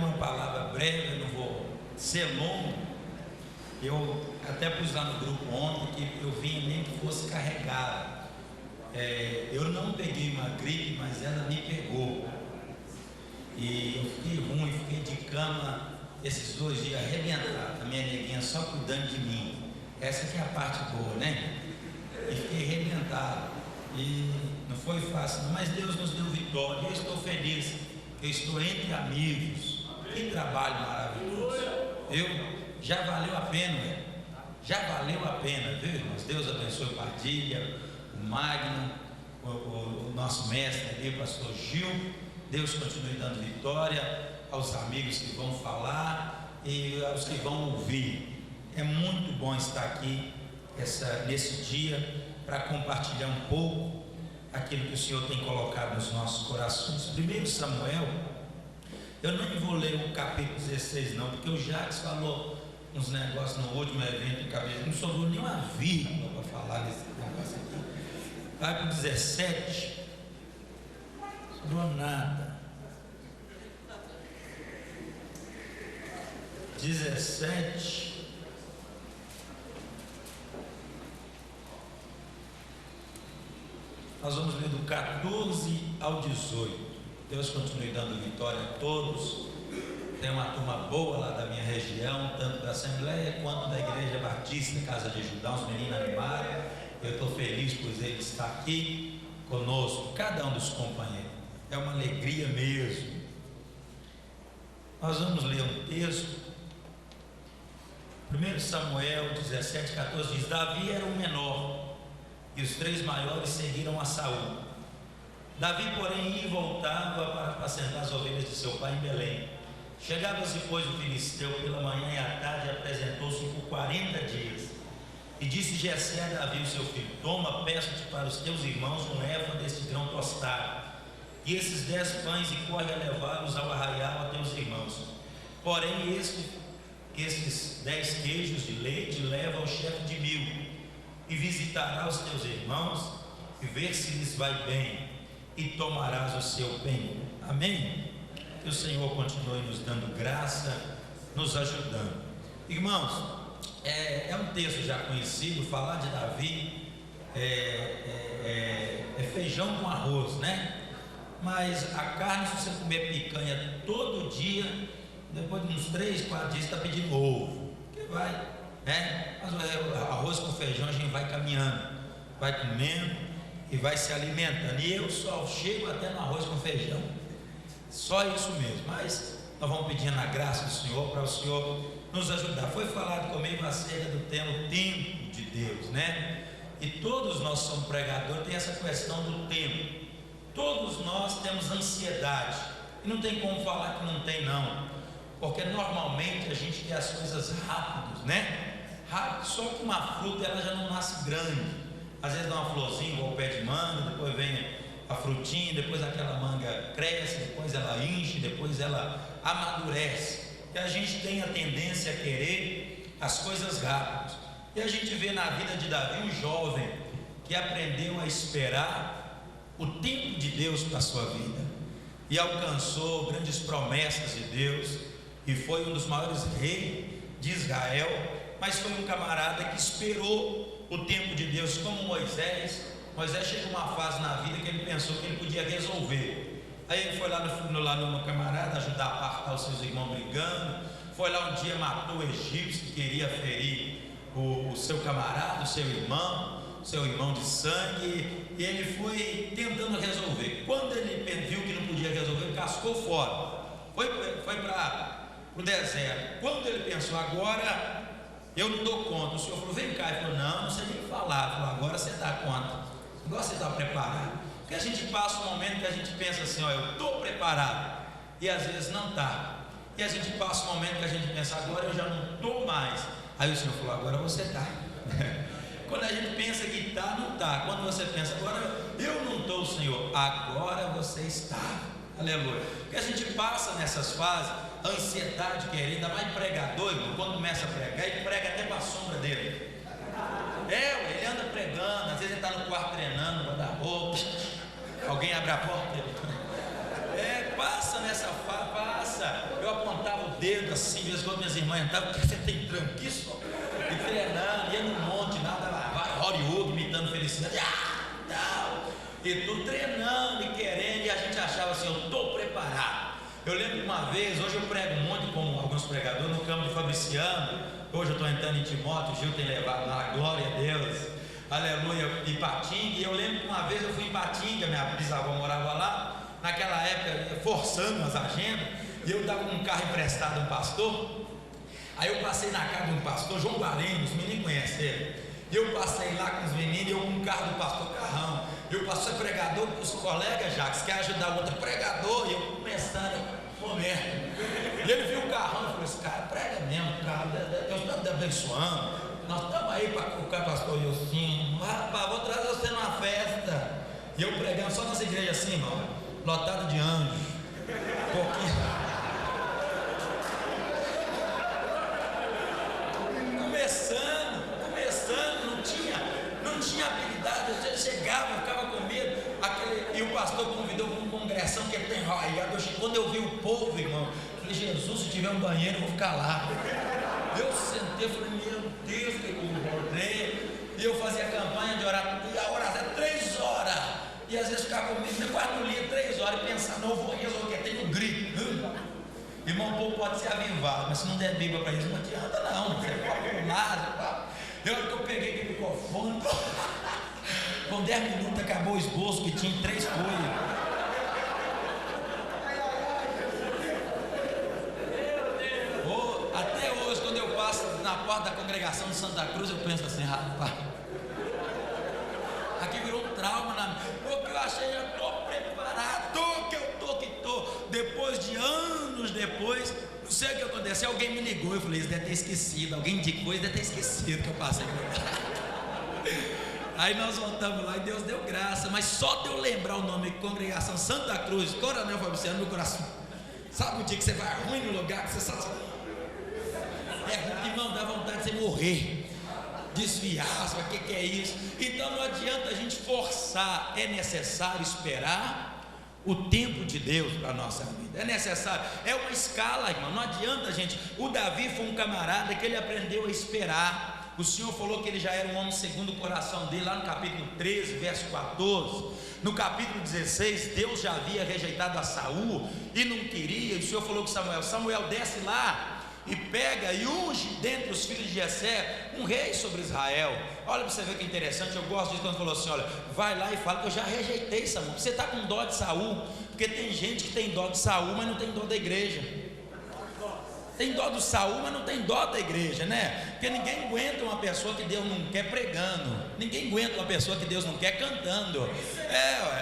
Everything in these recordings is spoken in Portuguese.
uma palavra breve, eu não vou ser longo. Eu até pus lá no grupo ontem que eu vinha nem que fosse carregado. Eu não peguei uma gripe, mas ela me pegou. E eu fiquei ruim, fiquei de cama esses 2 dias arrebentado. A minha neguinha só cuidando de mim. Essa que é a parte boa, né? E fiquei arrebentado. E não foi fácil, mas Deus nos deu vitória. Eu estou feliz. Eu estou entre amigos. Que trabalho maravilhoso. Já valeu a pena, já valeu a pena, viu, irmãos? Deus abençoe o Padilha, o Magno, o nosso mestre ali, o pastor Gil. Deus continue dando vitória aos amigos que vão falar e aos que vão ouvir. É muito bom estar aqui nesse dia para compartilhar um pouco aquilo que o Senhor tem colocado nos nossos corações. 1 Samuel, eu não vou ler o capítulo 16 não, porque o Jacques falou uns negócios no último evento em cabeça, não sobrou nenhuma vírgula para falar desse negócio aqui. Vai para o 17, não sobrou nada. 17, nós vamos ler do 14 ao 18. Deus continue dando vitória a todos. Tem uma turma boa lá da minha região, tanto da Assembleia quanto da Igreja Batista, Casa de Judá, uns meninos animados. Eu estou feliz por ele estar aqui conosco, cada um dos companheiros. É uma alegria mesmo. Nós vamos ler um texto. 1 Samuel 17, 14 diz: Davi era o menor, e os 3 maiores seguiram a Saul. Davi, porém, ia e voltava para apacentar as ovelhas de seu pai em Belém. Chegava-se, pois, o filisteu pela manhã e à tarde, apresentou-se por 40 dias. E disse Jessé a Davi, o seu filho: Toma, peço-te para os teus irmãos um éfa deste grão tostado, e esses 10 pães, e corre a levá-los ao arraial a teus irmãos. Porém, estes 10 queijos de leite leva ao chefe de 1000, e visitará os teus irmãos, e ver se lhes vai bem, e tomarás o seu bem. Amém? Que o Senhor continue nos dando graça, nos ajudando. Irmãos, é um texto já conhecido. Falar de Davi é feijão com arroz, né? Mas a carne, se você comer picanha todo dia, depois de uns 3, 4 dias está pedindo ovo, que vai, né? Mas arroz com feijão a gente vai caminhando, vai comendo e vai se alimentando. E eu só chego até no arroz com feijão, só isso mesmo. Mas nós vamos pedindo a graça do Senhor para o Senhor nos ajudar. Foi falado comigo acerca do tema, o tempo de Deus, né? E todos nós somos pregadores, tem essa questão do tempo. Todos nós temos ansiedade, e não tem como falar que não tem, não, porque normalmente a gente quer as coisas rápidas, né? Rápido, só que uma fruta ela já não nasce grande. Às vezes dá uma florzinha igual o pé de manga, depois vem a frutinha, depois aquela manga cresce, depois ela enche, depois ela amadurece. E a gente tem a tendência a querer as coisas rápidas. E a gente vê na vida de Davi um jovem que aprendeu a esperar o tempo de Deus para a sua vida, e alcançou grandes promessas de Deus, e foi um dos maiores reis de Israel. Mas foi um camarada que esperou o tempo de Deus, como Moisés. Moisés chegou uma fase na vida que ele pensou que ele podia resolver. Aí ele foi lá no camarada ajudar a apartar os seus irmãos brigando. Foi lá um dia, matou o egípcio que queria ferir o seu camarada, o seu irmão de sangue, e ele foi tentando resolver. Quando ele viu que não podia resolver, ele cascou fora, foi para o deserto. Quando ele pensou, agora eu não dou conta, o Senhor falou, vem cá. Ele falou, não sei nem falar. Ele falou, agora você dá conta, agora você está preparado. Porque a gente passa um momento que a gente pensa assim, ó, eu estou preparado, e às vezes não está. E a gente passa um momento que a gente pensa, agora eu já não estou mais. Aí o Senhor falou, agora você está. Quando a gente pensa que está, não está. Quando você pensa, agora eu não estou, Senhor, agora você está. Aleluia. Porque a gente passa nessas fases, a ansiedade querendo, ainda mais pregador, irmão, quando começa a pregar, ele prega até para a sombra dele. Ele anda pregando, às vezes ele está no quarto treinando, vai dar roupa, alguém abre a porta, passa nessa fase, passa. Eu apontei dedo assim, de vez em quando minhas irmãs entravam, porque você tem tranquiço, e treinando, ia num monte, nada lá, vai, Hollywood, imitando felicidade, e tudo treinando e querendo, e a gente achava assim, eu estou preparado. Eu lembro de uma vez, hoje eu prego muito como alguns pregadores, no campo de Fabriciano, hoje eu estou entrando em Timóteo, o Gil tem levado lá, glória a Deus, aleluia, em Patinga, e eu lembro que uma vez eu fui em Patinga, minha bisavó morava lá, naquela época, forçando as agendas, e eu estava com um carro emprestado a um pastor, aí eu passei na casa de um pastor, João Guarino, os meninos conhecem ele, e eu passei lá com os meninos, e eu com o carro do pastor Carrão, e o pastor pregador, os colegas Jacques, quer ajudar o outro pregador, e eu começando, momento, e ele viu o carrão, e falou, esse cara prega mesmo, cara, Deus está te abençoando, nós estamos aí para colocar o pastor Ilcinho, rapaz, vou trazer você numa festa, e eu pregando só nas igrejas assim, irmão, lotado de anjos, porque começando, não tinha habilidade, eu chegava, eu ficava com medo, e o pastor convidou para uma congressão que ele tem raiado, quando eu vi o povo, irmão, eu falei, Jesus, se tiver um banheiro, eu vou ficar lá. Eu sentei, falei, meu Deus, que eu orei, e eu fazia campanha de orar, e a oração é 3 horas, e às vezes ficava comigo, eu quase não lia 3 horas, e pensava, não, eu vou resolver, tem um grito, irmão, o povo pode ser avivado, mas se não der Bíblia para isso, não adianta não, você pode pular, eu peguei aquele microfone, com 10 minutos acabou o esboço que tinha em 3 folhas. Até hoje, quando eu passo na porta da congregação de Santa Cruz, eu penso assim, rapaz, aqui virou um trauma na minha, porque eu achei, eu estou preparado, que estou, depois de anos depois, não sei o que aconteceu, alguém me ligou, eu falei, isso deve ter esquecido, alguém indicou, isso deve ter esquecido que eu passei por aí nós voltamos lá e Deus deu graça, mas só de eu lembrar o nome, congregação Santa Cruz, Coronel Fabriciano, meu coração, sabe o dia que você vai ruim no lugar, que você sabe, irmão, dá vontade de você morrer, desviar, o que é isso? Então não adianta a gente forçar, é necessário esperar o tempo de Deus para a nossa vida, é necessário, é uma escala, irmão, não adianta, gente. O Davi foi um camarada que ele aprendeu a esperar. O Senhor falou que ele já era um homem segundo o coração dele, lá no capítulo 13, verso 14. No capítulo 16, Deus já havia rejeitado a Saul e não queria, e o Senhor falou com Samuel desce lá e pega e unge dentre os filhos de Jessé um rei sobre Israel. Olha para você ver que interessante, eu gosto disso quando falou assim, olha, vai lá e fala que eu já rejeitei Saul. Você está com dó de Saul, porque tem gente que tem dó de Saul, mas não tem dó da igreja. Tem dó do Saul, mas não tem dó da igreja, né? Porque ninguém aguenta uma pessoa que Deus não quer pregando, ninguém aguenta uma pessoa que Deus não quer cantando.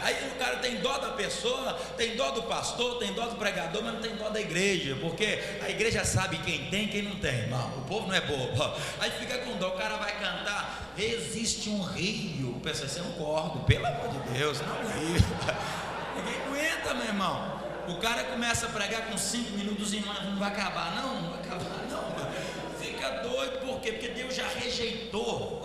Aí o cara tem dó da pessoa, tem dó do pastor, tem dó do pregador, mas não tem dó da igreja, porque a igreja sabe quem tem e quem não tem, irmão. O povo não é bobo. Aí fica com dó, o cara vai cantar, existe um rio. O pessoal, você não corda, pelo amor de Deus, não é um rio. Ninguém aguenta, meu irmão. O cara começa a pregar com 5 minutos, irmão, não vai acabar, não vai acabar, não. Fica doido, por quê? Porque Deus já rejeitou.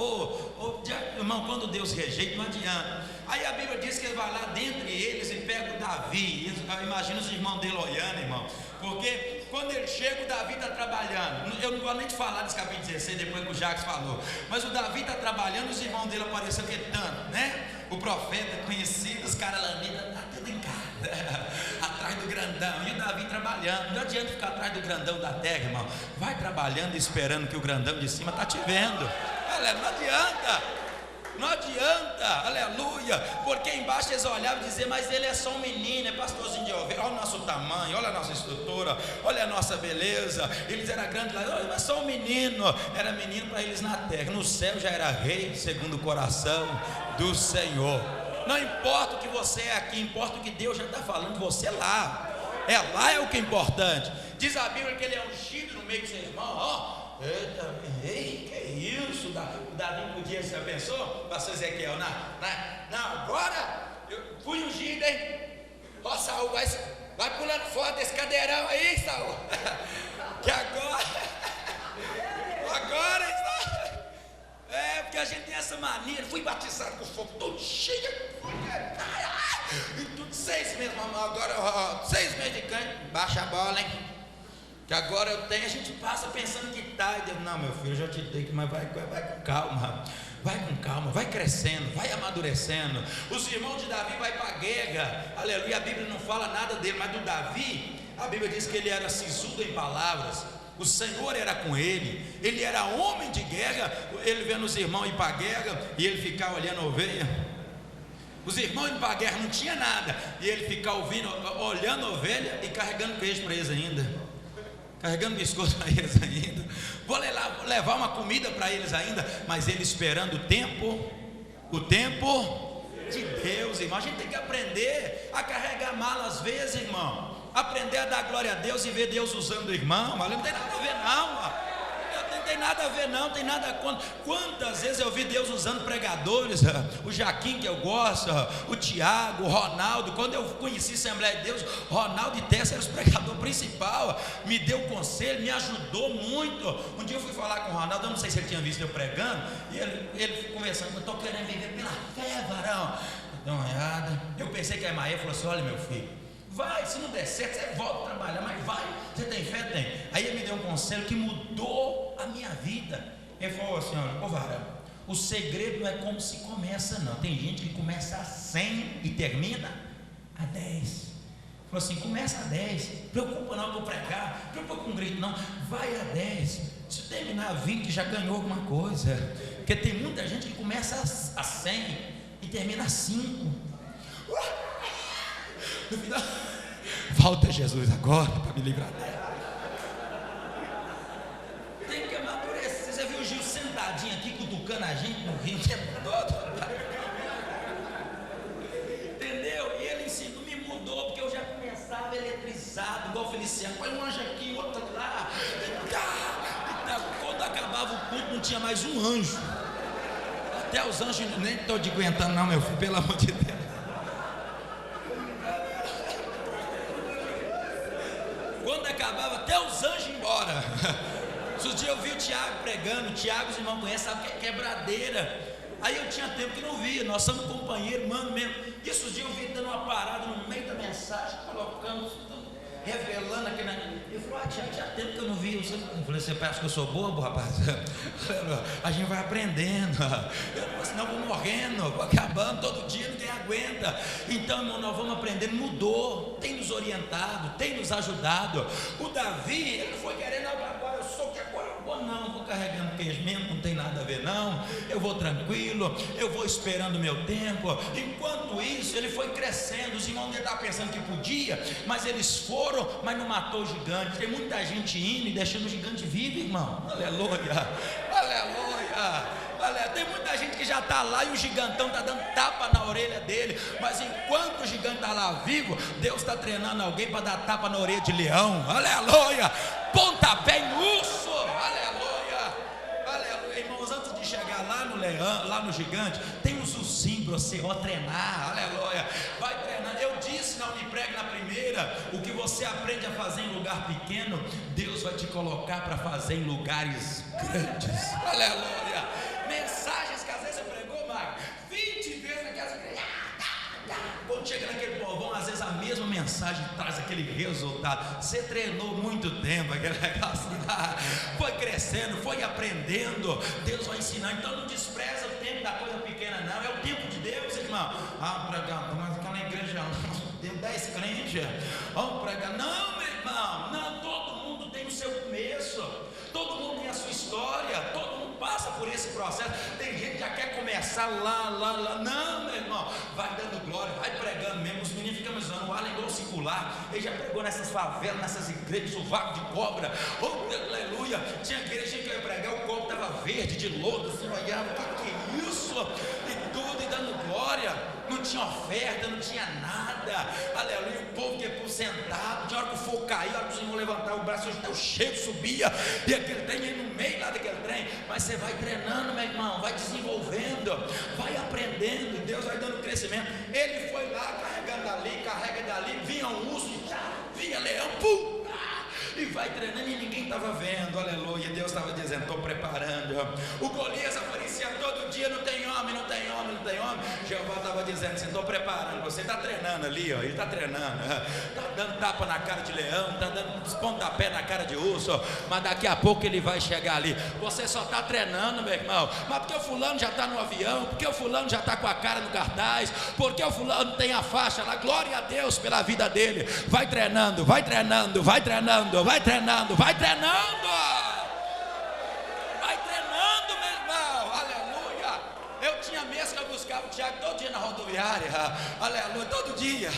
Irmão, quando Deus rejeita, não adianta. Aí a Bíblia diz que ele vai lá dentre eles e pega o Davi. Imagina os irmãos dele olhando, irmão. Porque quando ele chega, o Davi está trabalhando. Eu não vou nem te falar desse capítulo 16, depois que o Jacques falou. Mas o Davi está trabalhando, os irmãos dele apareceram tanto, né? O profeta conhecido, os caras lamidos, está tudo em casa, atrás do grandão, e o Davi trabalhando. Não adianta ficar atrás do grandão da terra, irmão. Vai trabalhando e esperando que o grandão de cima está te vendo. Não adianta, aleluia, porque embaixo eles olhavam e diziam, mas ele é só um menino, é pastorzinho de ovelha, olha o nosso tamanho, olha a nossa estrutura, olha a nossa beleza. Eles eram grandes lá, mas só um menino, era menino para eles na terra, no céu já era rei segundo o coração do Senhor. Não importa o que você é aqui, importa o que Deus já está falando de você lá. Lá é o que é importante. Diz a Bíblia que ele é ungido no meio de seus irmãos. Eita, ei, que isso? O Davi podia, você pensou? Pastor Ezequiel, não, agora eu fui ungido, hein? Ó, Saul, vai pulando fora desse cadeirão aí, Saul. Que agora está. Porque a gente tem essa mania. Fui batizado com fogo todo cheio. E tudo 6 meses, mamãe. Agora, 6 meses de canto. Baixa a bola, hein? que agora eu tenho, a gente passa pensando que está, e Deus, não, meu filho, eu já te dei, mas vai com calma, vai crescendo, vai amadurecendo. Os irmãos de Davi vai para a guerra, aleluia. A Bíblia não fala nada dele, mas do Davi, a Bíblia diz que ele era sisudo em palavras, o Senhor era com ele era homem de guerra. Ele vendo os irmãos ir para a guerra, e ele ficava olhando a ovelha. Os irmãos indo para a guerra não tinha nada, e ele ficava olhando a ovelha e carregando queijo para eles ainda, carregando biscoito para eles ainda, vou levar uma comida para eles ainda, mas ele esperando o tempo de Deus, irmão. A gente tem que aprender a carregar mala às vezes, irmão, aprender a dar glória a Deus e ver Deus usando o irmão. Não tem nada a ver não, não tem nada a ver não, tem nada contra. Quantas vezes eu vi Deus usando pregadores, o Jaquim que eu gosto, o Tiago, o Ronaldo. Quando eu conheci a Assembleia de Deus, Ronaldo e Tessa era o pregador principal, me deu conselho, me ajudou muito. Um dia eu fui falar com o Ronaldo, eu não sei se ele tinha visto eu pregando, e ele conversando, eu estou querendo viver pela fé, varão. Deu uma olhada, eu pensei que a Emaê falou assim, olha meu filho, vai, se não der certo, você volta a trabalhar, mas vai, você tem fé? Tem. Aí ele me deu um conselho que mudou a minha vida. Ele falou assim, olha, ô varão, o segredo não é como se começa não. Tem gente que começa a 100 e termina a 10. Ele falou assim, começa a 10, preocupa não, eu vou pregar, preocupa com grito não, vai a 10, se terminar a 20 já ganhou alguma coisa, porque tem muita gente que começa a 100 e termina a 5. No final, volta Jesus agora para me livrar dela. Tem que amadurecer. Você viu o Gil sentadinho aqui cutucando a gente no rio o tempo todo? Entendeu? E ele ensinou, me mudou, porque eu já começava eletrizado, igual o Feliciano. Põe um anjo aqui, outro lá. Quando acabava o culto, não tinha mais um anjo. Até os anjos, nem estou te aguentando, não, meu filho, pelo amor de Deus. Quando acabava, até os anjos iam embora. Esses dias eu vi o Tiago pregando. O Tiago, os irmãos conhecem, sabe que é quebradeira. Aí eu tinha tempo que não via, nós somos companheiros, mano mesmo. E esses dias eu vi dando uma parada no meio da mensagem, colocando, revelando aqui na. Eu falei, tinha tempo que eu não vi. Eu falei, você pensa que eu sou bobo, rapaz? A gente vai aprendendo. Senão eu vou morrendo, vou acabando todo dia, ninguém aguenta. Então, irmão, nós vamos aprendendo. Mudou, tem nos orientado, tem nos ajudado. O Davi, ele foi querendo agora, eu sou que agora eu vou, não, vou carregando queijo mesmo, não tem nada a ver não. Eu vou tranquilo, eu vou esperando o meu tempo. Enquanto isso, ele foi crescendo. Os irmãos dele estavam pensando que podia, mas eles foram, mas não matou o gigante. Tem muita gente indo e deixando o gigante vivo, irmão. Aleluia, aleluia. Tem muita gente que já está lá e o gigantão está dando tapa na orelha dele, mas enquanto o gigante está lá vivo, Deus está treinando alguém para dar tapa na orelha de leão. Aleluia, pontapé em urso. Aleluia, aleluia. Irmãos, antes de chegar lá no leão, lá no gigante, tem um ursinho para você treinar. Aleluia, vai treinando. Eu disse na Unipreg na primeira, o que você aprende a fazer em lugar pequeno, Deus vai te colocar para fazer em lugares grandes. Aleluia. Mensagens que às vezes você pregou, Marcos, 20 vezes naquela igreja. Quando chega naquele povão, às vezes a mesma mensagem traz aquele resultado. Você treinou muito tempo, aquele negócio lá, foi crescendo, foi aprendendo. Deus vai ensinando. Então não despreza o tempo da coisa pequena, não. É o tempo de Deus, irmão. Pregar, mas aquela igreja, tem 10 crentes. Vamos pregar. Não, meu irmão, não, todo mundo tem o seu começo. Todo mundo tem a sua história, todo mundo passa por esse processo. Tem gente que já quer começar lá. Não, meu irmão, vai dando glória, vai pregando mesmo. Os meninos ficam me zoando, o Alan igual circular. Ele já pregou nessas favelas, nessas igrejas, o vácuo de cobra. Oh, aleluia. Tinha igreja que eu ia pregar, o copo estava verde, de lodo. Você olhava, o que é isso? E tudo, e dando glória. Não tinha oferta, não tinha nada. Aleluia. O povo que ia por sentado. Tinha hora que o fogo caía, a hora que os irmãos levantavam o braço, o cheiro subia. E aquele trem ia no meio lá daquele trem. Mas você vai treinando, meu irmão, vai desenvolvendo, vai aprendendo. Deus vai dando crescimento. Ele foi lá carregando ali, carrega dali. Vinha um urso, vinha leão, pum. E vai treinando e ninguém estava vendo, aleluia. Deus estava dizendo, estou preparando. O Golias aparecia todo dia, não tem homem, não tem homem, não tem homem. Jeová estava dizendo assim, estou preparando. Você está treinando ali, ó, ele está treinando. Está dando tapa na cara de leão, está dando pontapés na cara de urso, mas daqui a pouco ele vai chegar ali. Você só está treinando, meu irmão. Mas porque o fulano já está no avião, porque o fulano já está com a cara no cartaz, porque o fulano tem a faixa lá, glória a Deus pela vida dele. Vai treinando, vai treinando, vai treinando, vai treinando, vai treinando. Vai treinando, meu irmão, aleluia. Eu tinha mês que eu buscava o Tiago todo dia na rodoviária, aleluia, todo dia.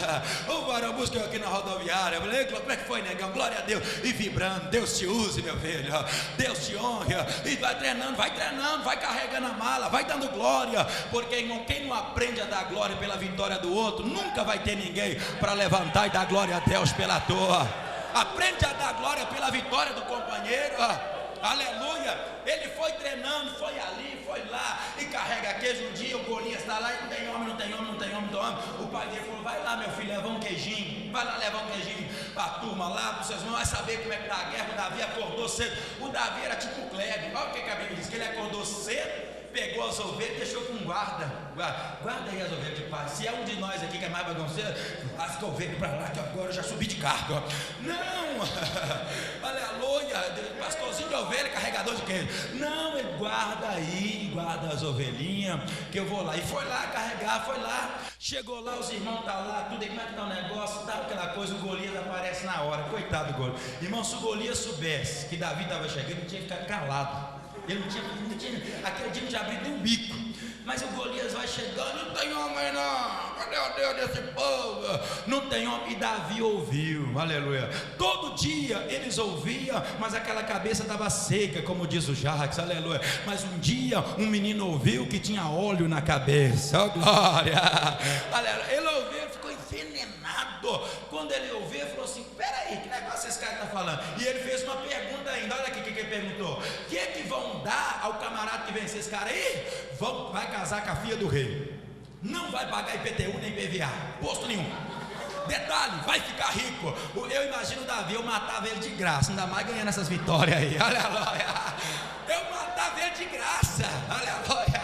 O varão busca eu aqui na rodoviária. Eu falei, como é que foi, negão? Glória a Deus. E vibrando, Deus te use, meu filho, Deus te honre. E vai treinando, vai carregando a mala, vai dando glória. Porque, irmão, quem não aprende a dar glória pela vitória do outro, nunca vai ter ninguém para levantar e dar glória a Deus pela tua. Aprende a dar glória pela vitória do companheiro. Aleluia. Ele foi treinando, foi ali, foi lá e carrega queijo. Um dia o Golias está lá e não tem homem, não tem homem, não tem homem, não tem homem. O pai dele falou, vai lá, meu filho, levar um queijinho. Vai lá levar um queijinho para a turma lá, para os seus irmãos, vai saber como é que está a guerra. O Davi acordou cedo. O Davi era tipo o Kleber. Olha o que a Bíblia diz, que ele acordou cedo, pegou as ovelhas e deixou com um guarda. Guarda aí as ovelhas de paz. Se é um de nós aqui que é mais bagunceiro, as ovelhas para lá, que agora eu já subi de cargo. Não, aleluia, pastorzinho de ovelha, carregador de queijo. Não, ele guarda aí, guarda as ovelhinhas, que eu vou lá. E foi lá carregar, foi lá. Chegou lá, os irmãos estão lá, tudo aí, como é que está o negócio, tá aquela coisa, o Golias aparece na hora. Coitado do Golias. Irmão, se o Golias soubesse que Davi estava chegando, ele tinha ficado calado. Ele não tinha, aquele dia não tinha abrido nem o bico. Mas o Golias vai chegando, não tem homem não, cadê o Deus desse povo? Não tem homem. E Davi ouviu, aleluia. Todo dia eles ouviam, mas aquela cabeça estava seca, como diz o Jacques, aleluia. Mas um dia um menino ouviu que tinha óleo na cabeça, oh glória, aleluia. Ele ouviu, ele ficou envenenado. Quando ele ouviu, ele falou assim, peraí, que negócio esse cara está falando? E ele fez uma pergunta ainda, olha aqui o que ele perguntou: o que vão dar ao camarada que vencer esse cara aí? Vai casar com a filha do rei, não vai pagar IPTU nem PVA, posto nenhum. Detalhe, vai ficar rico. Eu imagino o Davi, eu matava ele de graça, ainda mais ganhando essas vitórias aí, aleluia. Eu matava ele de graça, aleluia,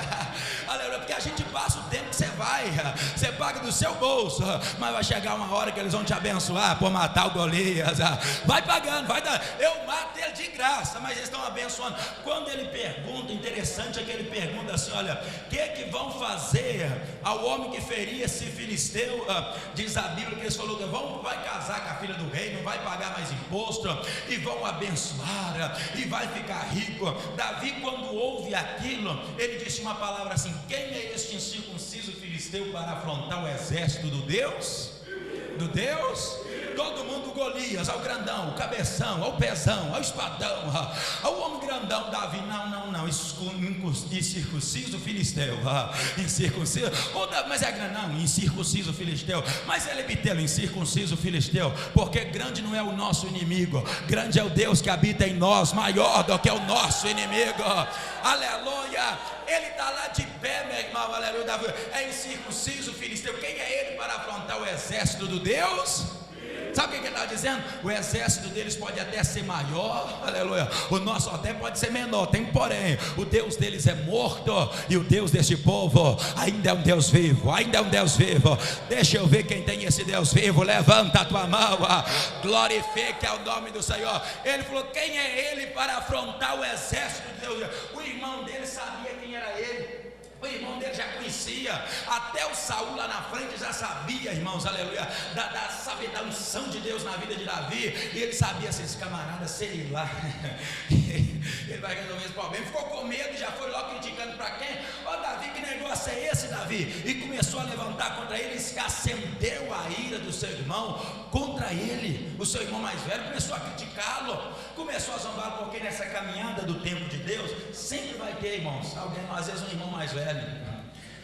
aleluia, porque a gente passa o tempo que você paga do seu bolso, mas vai chegar uma hora que eles vão te abençoar por matar o Golias. Vai pagando, vai dar. Eu mato ele de graça, mas eles estão abençoando. Quando ele pergunta, interessante é que ele pergunta assim: olha, o que vão fazer ao homem que feria esse filisteu? Diz a Bíblia que eles falaram que vai casar com a filha do rei, não vai pagar mais imposto, e vão abençoar, e vai ficar rico. Davi, quando ouve aquilo, ele disse uma palavra assim: quem é este incircunciso filisteu para afrontar o exército do Deus? Do Deus? Todo mundo, Golias, ao grandão, o cabeção, ao pezão, ao espadão, ao homem grandão. Davi, não, incircunciso filisteu, incircunciso, mas é grandão, incircunciso filisteu, mas ele bitelo, incircunciso filisteu, porque grande não é o nosso inimigo, grande é o Deus que habita em nós, maior do que o nosso inimigo, aleluia. Ele está lá de pé, meu irmão, aleluia. Davi é incircunciso filisteu. Quem é ele para afrontar o exército do Deus? Sabe o que ele está dizendo? O exército deles pode até ser maior, aleluia. O nosso até pode ser menor, tem porém. O Deus deles é morto, e o Deus deste povo ainda é um Deus vivo, ainda é um Deus vivo. Deixa eu ver quem tem esse Deus vivo. Levanta a tua mão, glorifique ao nome do Senhor. Ele falou: quem é ele para afrontar o exército de Deus? O irmão dele sabia quem era ele. O irmão dele já conhecia, até o Saul lá na frente já sabia, irmãos, aleluia, da unção de Deus na vida de Davi. E ele sabia assim: esse camarada, sei lá, ele vai resolver esse problema. Ficou com medo e já foi logo criticando para quem? Ó Davi, que negócio é esse, Davi? E começou a levantar contra ele, e se acendeu a ira do seu irmão contra ele. O seu irmão mais velho começou a criticá-lo, começou a zombar, porque nessa caminhada do tempo de Deus sempre vai ter, irmãos, alguém, às vezes um irmão mais velho.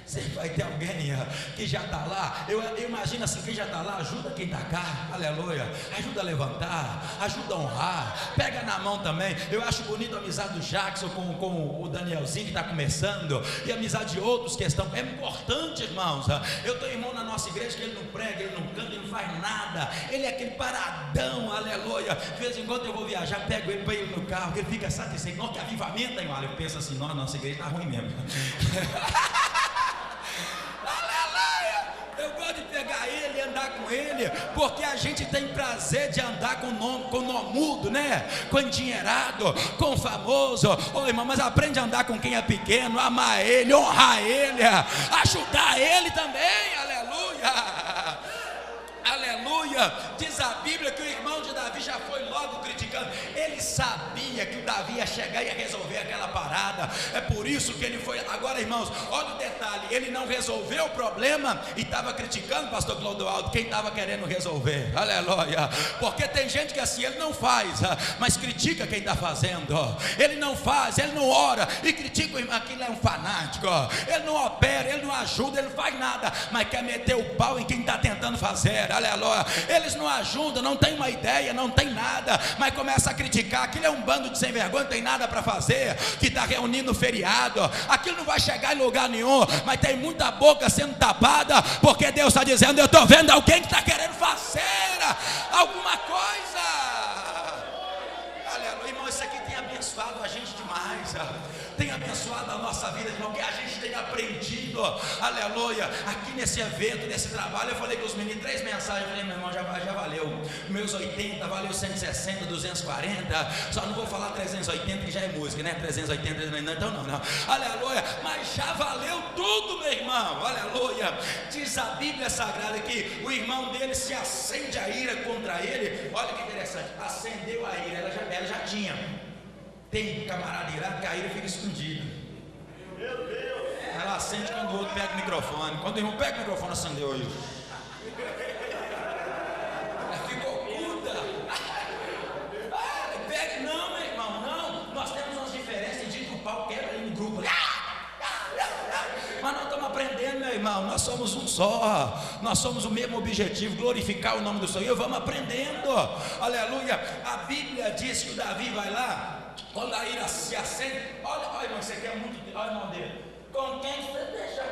Sempre vai ter alguém que já está lá. Eu imagino assim: quem já está lá, ajuda quem está cá, aleluia, ajuda a levantar, ajuda a honrar, pega na mão também. Eu acho bonito a amizade do Jackson com o Danielzinho, que está começando, e a amizade de outros que estão. É importante, irmãos. Eu tenho irmão na nossa igreja que ele não prega, ele não canta, ele não faz nada, ele é aquele paradão, aleluia. De vez em quando eu vou viajar, pego ele para ir no carro, ele fica satisfeito. Nossa, que avivamento, hein? Olha, eu penso assim: nossa igreja está ruim mesmo. Eu gosto de pegar ele e andar com ele, porque a gente tem prazer de andar com o nomudo, né? Com endinheirado, com o famoso. Ô irmão, mas aprende a andar com quem é pequeno, amar ele, honrar ele, ajudar ele também, aleluia. Aleluia. Diz a Bíblia que o irmão de Davi já foi logo criticando. Ele sabia que o Davi ia chegar e ia resolver aquela parada. É por isso que ele foi. Agora, irmãos, olha o detalhe: ele não resolveu o problema e estava criticando, pastor Clodoaldo, quem estava querendo resolver. Aleluia. Porque tem gente que assim, ele não faz, mas critica quem está fazendo. Ele não faz, ele não ora e critica o irmão. Aquilo é um fanático. Ele não opera, ele não ajuda, ele não faz nada, mas quer meter o pau em quem está tentando fazer. Aleluia. Eles não ajudam, não tem uma ideia, não tem nada, mas começa a criticar. Aquilo é um bando de sem vergonha, não tem nada para fazer, que está reunindo feriado. Aquilo não vai chegar em lugar nenhum, mas tem muita boca sendo tapada, porque Deus está dizendo: eu estou vendo alguém que está querendo fazer alguma coisa. Aleluia. Irmão, isso aqui tem abençoado a gente demais, tem abençoado a nossa vida, irmão, que a gente tem aprendido, aleluia. Aqui nesse evento, nesse trabalho, eu falei com os meninos 3 mensagens. Eu falei: meu irmão, já valeu meus 80, valeu 160, 240, só não vou falar 380 que já é música, né? 380 então não, aleluia, mas já valeu tudo, meu irmão, aleluia. Diz a Bíblia Sagrada que o irmão dele se acende a ira contra ele. Olha que interessante, acendeu a ira, ela já tinha. Tem camarada irado que a ira fica escondida. Ela acende quando o outro pega o microfone. Quando o irmão pega o microfone, acendeu hoje. Ela fica oculta. Pega, não, meu irmão, não. Nós temos umas diferenças. Tem dia que o pau quebra aí no grupo. Mas nós estamos aprendendo, meu irmão. Nós somos um só. Nós somos o mesmo objetivo, glorificar o nome do Senhor. Vamos aprendendo. Aleluia. A Bíblia diz que o Davi vai lá. Quando a ira se acende, olha, irmão, isso aqui é muito. Olha o irmão dele. Com quem você deixa